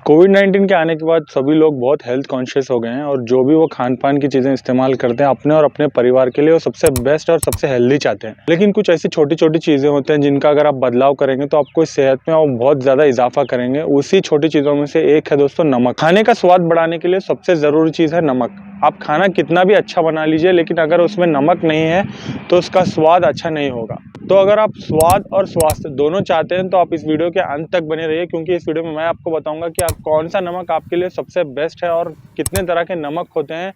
कोविड-19 के आने के बाद सभी लोग बहुत हेल्थ कॉन्शियस हो गए हैं और जो भी वो खान-पान की चीज़ें इस्तेमाल करते हैं अपने और अपने परिवार के लिए वो सबसे बेस्ट और सबसे हेल्दी चाहते हैं। लेकिन कुछ ऐसी छोटी-छोटी चीज़ें होते हैं जिनका अगर आप बदलाव करेंगे तो आपको सेहत में और बहुत ज़्यादा इज़ाफ़ा करेंगे। उसी छोटी चीज़ों में से एक है दोस्तों नमक। खाने का स्वाद बढ़ाने के लिए सबसे ज़रूरी चीज़ है नमक। आप खाना कितना भी अच्छा बना लीजिए लेकिन अगर उसमें नमक नहीं है तो उसका स्वाद अच्छा नहीं होगा। तो अगर आप स्वाद और स्वास्थ्य दोनों चाहते हैं तो आप इस वीडियो के अंत तक बने रहिए क्योंकि इस वीडियो में मैं आपको बताऊंगा कि आप कौन सा नमक आपके लिए सबसे बेस्ट है और कितने तरह के नमक होते हैं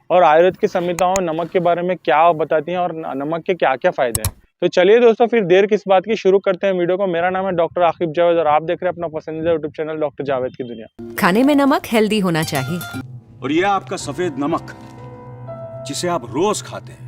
और आयुर्वेद की संहिताओं नमक के बारे में क्या बताती हैं और नमक के क्या-क्या फायदे हैं। तो चलिए दोस्तों फिर देर किस बात की, शुरू करते हैं वीडियो को। मेरा नाम है डॉक्टर आकिब जावेद और आप देख रहे हैं अपना पसंदीदा यूट्यूब चैनल डॉक्टर जावेद की दुनिया। खाने में नमक हेल्दी होना चाहिए। और यह आपका सफेद नमक जिसे आप रोज खाते हैं,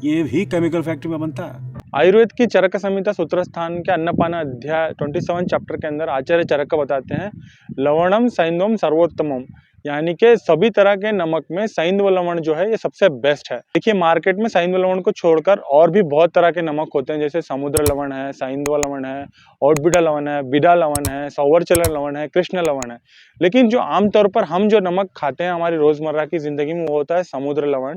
ये भी केमिकल फैक्ट्री में बनता है। आयुर्वेद की चरक संहिता सूत्र स्थान के अन्नपान अध्याय 27 चैप्टर के अंदर आचार्य चरक बताते हैं लवणम सैंधवम सर्वोत्तमम, यानी कि सभी तरह के नमक में सैंधव लवण जो है ये सबसे बेस्ट है। देखिए मार्केट में सैंधव लवण को छोड़कर और भी बहुत तरह के नमक होते हैं, जैसे समुद्र लवण है, सैंधव लवण है, औडबिडा लवण है, बिडा लवण है, सौवर्चलन लवण है, कृष्ण लवण है। लेकिन जो आमतौर पर हम जो नमक खाते हैं हमारी रोजमर्रा की जिंदगी में वो होता है समुद्र लवण।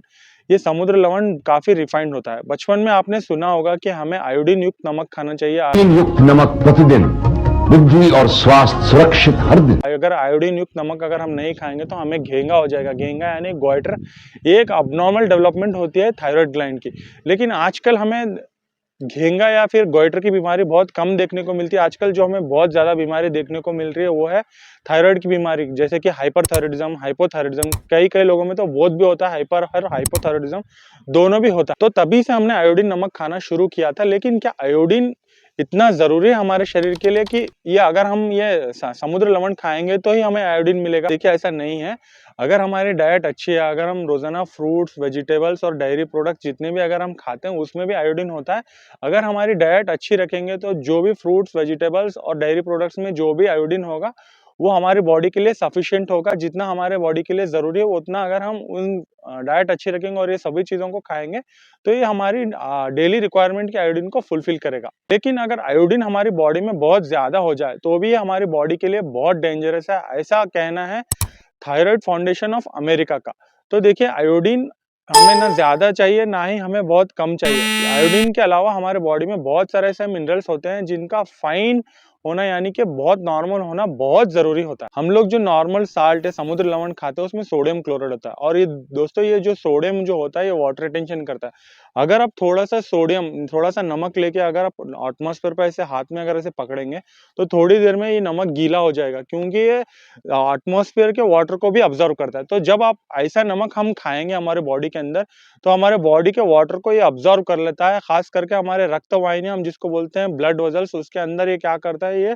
ये समुद्र लवण काफी रिफाइंड होता है। बचपन में आपने सुना होगा कि हमें आयोडीन युक्त नमक खाना चाहिए। आयोडीन युक्त नमक प्रतिदिन बुद्धि और स्वास्थ्य सुरक्षित हर दिन। अगर आयोडीन युक्त नमक अगर हम नहीं खाएंगे तो हमें घेंगा हो जाएगा। घेंगा यानी गोइटर, एक अबनॉर्मल डेवलपमेंट होती है थायराइड ग्लैंड की। लेकिन आजकल हमें घेंगा या फिर गोइटर की बीमारी बहुत कम देखने को मिलती है। आजकल जो हमें बहुत ज्यादा बीमारी देखने को मिल रही है वो है थायराइड की बीमारी, जैसे कि हाइपरथायराइडिज्म, हाइपोथायराइडिज्म। कई लोगों में तो बोथ भी होता है, हाइपर और हाइपोथायराइडिज्म दोनों भी होता है। तो तभी से हमने आयोडीन नमक खाना शुरू किया था। लेकिन क्या आयोडीन इतना जरूरी है हमारे शरीर के लिए कि ये अगर हम ये समुद्र लवण खाएंगे तो ही हमें आयोडीन मिलेगा? देखिए ऐसा नहीं है। अगर हमारी डाइट अच्छी है, अगर हम रोजाना फ्रूट्स, वेजिटेबल्स और डेयरी प्रोडक्ट जितने भी अगर हम खाते हैं उसमें भी आयोडीन होता है। अगर हमारी डाइट अच्छी रखेंगे तो जो भी फ्रूट्स, वेजिटेबल्स और डेयरी प्रोडक्ट्स में जो भी आयोडीन होगा वो हमारी बॉडी के लिए सफिशिएंट होगा। जितना हमारे बॉडी के लिए जरूरी है उतना अगर हम उन डाइट अच्छी रखेंगे और ये सभी चीजों को खाएंगे तो ये हमारी डेली रिक्वायरमेंट की आयोडीन को फुलफिल करेगा। लेकिन अगर आयोडीन हमारी बॉडी में बहुत ज्यादा हो जाए तो भी ये हमारी बॉडी के लिए बहुत डेंजरस है, ऐसा कहना है थायराइड फाउंडेशन ऑफ अमेरिका का। तो देखिए आयोडीन हमें ना ज्यादा चाहिए ना ही हमें बहुत कम चाहिए। आयोडीन के अलावा हमारे बॉडी में बहुत सारे ऐसे मिनरल्स होते हैं जिनका फाइन होना यानी कि बहुत नॉर्मल होना बहुत जरूरी होता है। हम लोग जो नॉर्मल साल्ट है, समुद्र लवण खाते हैं उसमें सोडियम क्लोराइड होता है और ये दोस्तों ये जो सोडियम जो होता है ये वाटर रिटेंशन करता है। अगर आप थोड़ा सा सोडियम, थोड़ा सा नमक लेके अगर आप एटमॉस्फेयर पर ऐसे हाथ में अगर ऐसे पकड़ेंगे तो थोड़ी देर में ये नमक गीला हो जाएगा क्योंकि ये एटमॉस्फेयर के वाटर को भी ऑब्जर्व करता है। तो जब आप ऐसा नमक हम खाएंगे हमारे बॉडी के अंदर तो हमारे बॉडी के वाटर को ये ऑब्जर्व कर लेता है। खास करके हमारे रक्त वाहिनियां हम जिसको बोलते हैं ब्लड वेसल्स, उसके अंदर ये क्या करता है, ये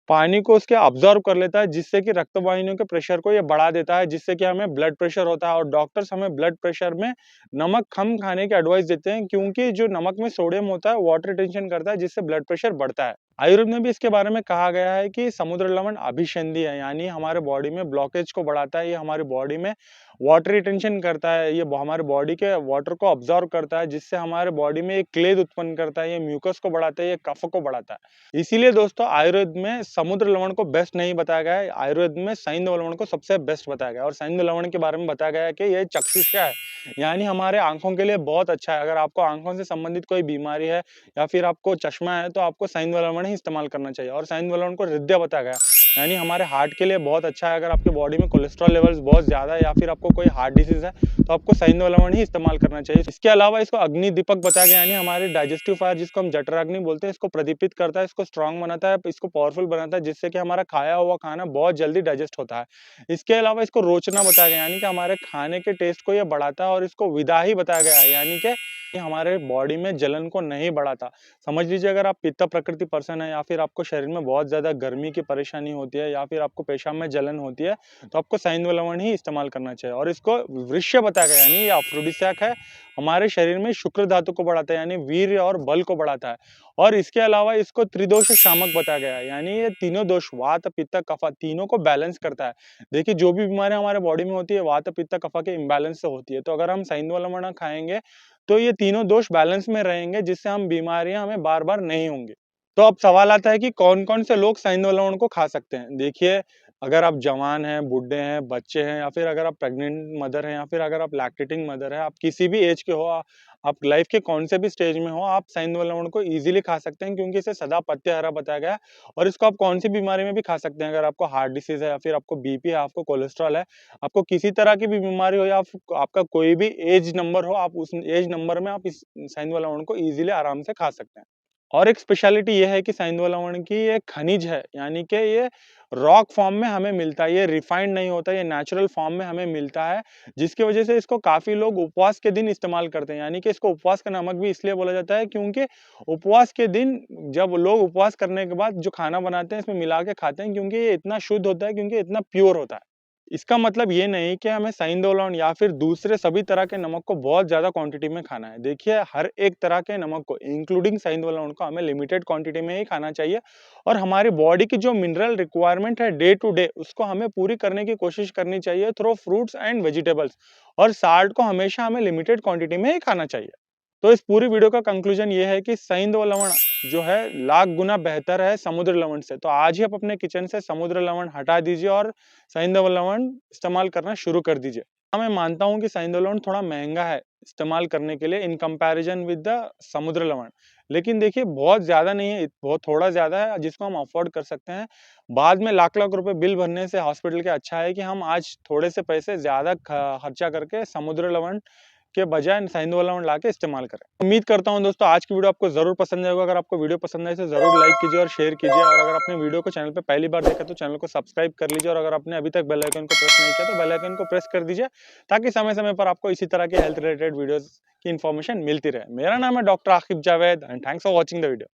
पानी को उसके ऑब्जर्व कर लेता है जिससे कि रक्त वाहिनियों के प्रेशर को ये बढ़ा देता है, जिससे कि हमें ब्लड प्रेशर होता है। और डॉक्टर्स हमें ब्लड प्रेशर में नमक कम खाने की एडवाइस देते हैं क्योंकि जो नमक में सोडियम होता है वाटर रिटेंशन करता है जिससे ब्लड प्रेशर बढ़ता है। आयुर्वेद में भी इसके बारे में कहा गया है कि समुद्र लवण अभिसंधि है, यानी हमारे बॉडी में ब्लॉकेज को बढ़ाता है। ये हमारी बॉडी में वाटर रिटेंशन करता है, ये हमारे बॉडी के वाटर को ऑब्जर्व करता है जिससे हमारे बॉडी में एक क्लेद उत्पन्न करता है, ये म्यूकस को बढ़ाता है, ये कफ को बढ़ाता है। इसीलिए दोस्तों आयुर्वेद में समुद्र लवण को बेस्ट नहीं बताया गया है, आयुर्वेद में सैंधव लवण को सबसे बेस्ट बताया गया है। और सैंधव लवण के बारे में बताया गया है कि यह चक्षुषा है, यानी हमारे आंखों के लिए बहुत अच्छा है। अगर आपको आंखों से संबंधित कोई बीमारी है या फिर आपको चश्मा है तो आपको सैंधव लवण ही इस्तेमाल करना चाहिए। और सैंधव लवण को हृदय बताया गया, यानी हमारे हार्ट के लिए बहुत अच्छा है। अगर आपकी बॉडी में कोलेस्ट्रॉल लेवल्स बहुत ज्यादा है या फिर आपको कोई हार्ट डिसीज है तो आपको सैंधव लवण ही इस्तेमाल करना चाहिए। इसके अलावा इसको अग्नि दीपक बताया गया, यानी हमारे डाइजेस्टिव फायर जिसको हम जठराग्नि बोलते हैं, इसको प्रदीपित करता है, इसको स्ट्रांग बनाता है, इसको पावरफुल बनाता है जिससे कि हमारा खाया हुआ खाना बहुत जल्दी डाइजेस्ट होता है। इसके अलावा इसको रोचना बताया गया, यानी कि हमारे खाने के टेस्ट को ये बढ़ाता है। और इसको विदा ही बताया गया है, यानी कि हमारे बॉडी में जलन को नहीं बढ़ाता। समझ लीजिए अगर आप पित्त प्रकृति पर्सन है या फिर आपको शरीर में बहुत ज्यादा गर्मी की परेशानी होती है या फिर आपको पेशाब में जलन होती है तो आपको सैंधव लवण ही इस्तेमाल करना चाहिए। और इसको वृक्ष्य बताया गया, यानी ये अफ्रोडिसियाक है, हमारे शरीर में शुक्र धातु को बढ़ाता है, यानी वीर्य और बल को बढ़ाता है। और इसके अलावा इसको त्रिदोष शामक बताया गया है, यानी ये तीनों दोष वात पित्त कफ तीनों को बैलेंस करता है। देखिए जो भी बीमारियां हमारे बॉडी में होती है वात पित्त कफ के इम्बैलेंस से होती है, तो अगर हम सैंधव लवण खाएंगे तो ये तीनों दोष बैलेंस में रहेंगे जिससे हम बीमारियां हमें बार बार नहीं होंगी। तो अब सवाल आता है कि कौन कौन से लोग सैंधव लवण को खा सकते हैं। देखिए अगर आप जवान हैं, बूढ़े हैं, बच्चे हैं, या फिर अगर आप प्रेग्नेंट मदर हैं, या फिर अगर आप लैक्टेटिंग मदर हैं, आप किसी भी एज के हो, आप लाइफ के कौन से भी स्टेज में हो, आप साइंदो लवण को इजीली खा सकते हैं, क्योंकि इसे सदा पत्ते हरा बताया गया है। और इसको आप कौन सी बीमारी में भी खा सकते हैं। अगर आपको हार्ट डिसीज है, या फिर आपको बीपी है, आपको कोलेस्ट्रॉल है, आपको किसी तरह की भी बीमारी हो, या आपका कोई भी एज नंबर हो, आप उस एज नंबर में आप इस साइंदो लवण को इजीली आराम से खा सकते हैं। और एक स्पेशलिटी ये है कि साइंदो लवण की एक खनिज है, यानी कि ये रॉक फॉर्म में हमें मिलता है, ये रिफाइंड नहीं होता, ये नेचुरल फॉर्म में हमें मिलता है, जिसकी वजह से इसको काफ़ी लोग उपवास के दिन इस्तेमाल करते हैं। यानी कि इसको उपवास का नमक भी इसलिए बोला जाता है, क्योंकि उपवास के दिन जब लोग उपवास करने के बाद जो खाना बनाते हैं, इसमें मिला के खाते हैं, क्योंकि ये इतना शुद्ध होता है, क्योंकि इतना प्योर होता है। इसका मतलब ये नहीं कि हमें साइंदो लवण या फिर दूसरे सभी तरह के नमक को बहुत ज़्यादा क्वांटिटी में खाना है। देखिए, हर एक तरह के नमक को इंक्लूडिंग साइंदो लवण को हमें लिमिटेड क्वांटिटी में ही खाना चाहिए, और हमारी बॉडी की जो मिनरल रिक्वायरमेंट है डे टू डे, उसको हमें पूरी करने की कोशिश करनी चाहिए थ्रू फ्रूट्स एंड वेजिटेबल्स। और साल्ट को हमेशा हमें लिमिटेड क्वांटिटी में ही खाना चाहिए। तो इस पूरी वीडियो का कंक्लूजन ये है कि साइंदो लवण जो है लाख गुना बेहतर है समुद्र लवण से। तो आज ही आप अपने किचन से समुद्र लवण हटा दीजिए और साइंदो लवण इस्तेमाल करना शुरू कर दीजिए। हाँ, मैं मानता हूँ कि साइंदो लवण थोड़ा महंगा है इस्तेमाल करने के लिए इन कंपैरिजन विद द समुद्र लवण, लेकिन देखिए बहुत ज़्यादा नहीं है, बहुत थोड़ा ज़्यादा है जिसको हम अफोर्ड कर सकते हैं। बाद में लाख-लाख रुपए बिल भरने से हॉस्पिटल के अच्छा है कि हम आज थोड़े से पैसे ज़्यादा खर्चा करके समुद्र लवण के बजाय साइंदो लवण लाके इस्तेमाल करें। उम्मीद करता हूँ दोस्तों आज की वीडियो आपको जरूर पसंद आएगा। अगर आपको वीडियो पसंद आए तो जरूर लाइक कीजिए और शेयर कीजिए, और अगर आपने वीडियो को चैनल पे पहली बार देखा तो चैनल को सब्सक्राइब कर लीजिए, और अगर आपने अभी तक बेल आइकन को प्रेस नहीं किया तो बेल आइकन को प्रेस कर दीजिए, ताकि समय समय पर आपको इसी तरह के हेल्थ रिलेटेड वीडियोस की इन्फॉर्मेशन मिलती रहे। मेरा नाम है doctor Aqib Javed and thanks for watching the video.